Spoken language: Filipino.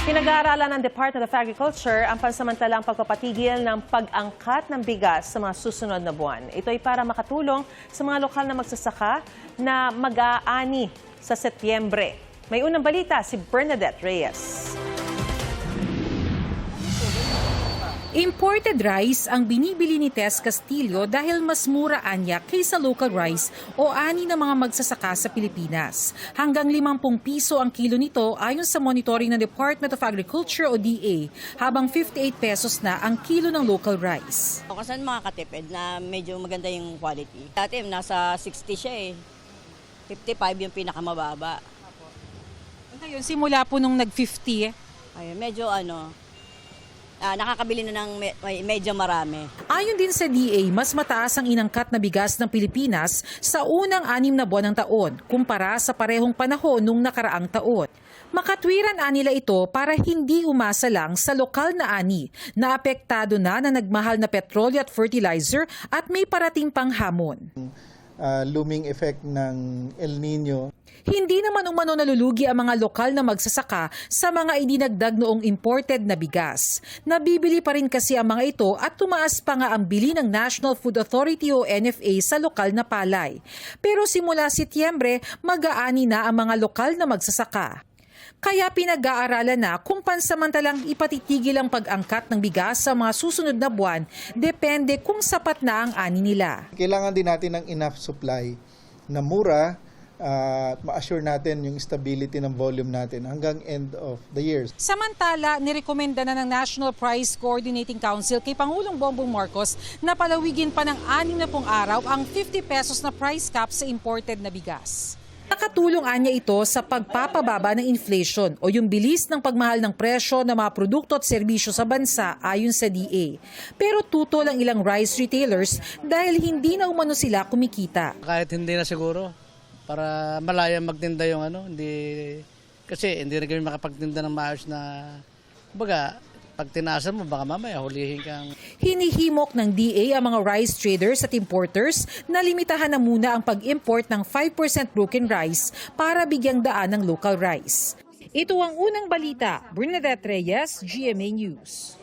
Pinag-aaralan ng Department of Agriculture ang pansamantalang pagpapatigil ng pag-angkat ng bigas sa mga susunod na buwan. Ito ay para makatulong sa mga lokal na magsasaka na mag-aani sa Setyembre. May unang balita si Bernadette Reyes. Imported rice ang binibili ni Tess Castillo dahil mas mura anya kaysa local rice o ani ng mga magsasaka sa Pilipinas. Hanggang 50 piso ang kilo nito ayon sa monitoring ng Department of Agriculture o DA, habang 58 pesos na ang kilo ng local rice. Kasi mga katipid na medyo maganda yung quality. Dati nasa 60 siya eh. 55 yung pinakamababa. Ngayon, simula po nung nag-50 Ayun, medyo nakakabili na ng medyo marami. Ayon din sa DA, mas mataas ang inangkat na bigas ng Pilipinas sa unang 6 na buwan ng taon kumpara sa parehong panahon nung nakaraang taon. Makatwiran nila ito para hindi umasa lang sa lokal na ani na apektado na nagmahal na petrolyo at fertilizer at may parating pang hamon. Looming effect ng El Nino. Hindi naman umano nalulugi ang mga lokal na magsasaka sa mga idinagdag noong imported na bigas. Nabibili pa rin kasi ang mga ito at tumaas pa nga ang bili ng National Food Authority o NFA sa lokal na palay. Pero simula Setyembre, mag-aani na ang mga lokal na magsasaka. Kaya pinag-aaralan na kung pansamantalang ipatitigil ang pag-angkat ng bigas sa mga susunod na buwan, depende kung sapat na ang ani nila. Kailangan din natin ng enough supply na mura at ma-assure natin yung stability ng volume natin hanggang end of the year. Samantala, nirekomenda na ng National Price Coordinating Council kay Pangulong Bongbong Marcos na palawigin pa ng 60 araw ang 50 pesos na price cap sa imported na bigas. Nakatulong anya ito sa pagpapababa ng inflation o yung bilis ng pagmahal ng presyo ng mga produkto at serbisyo sa bansa ayon sa DA. Pero tutol ang ilang rice retailers dahil hindi na umano sila kumikita. Kahit hindi na siguro, para malaya magtinda yung kasi hindi na kami makapagtinda ng maayos na, baga, pag tinasan mo, baka mamaya hulihin kang... Hinihimok ng DA ang mga rice traders at importers na limitahan na muna ang pag-import ng 5% broken rice para bigyang daan ng local rice. Ito ang unang balita. Bernadette Reyes, GMA News.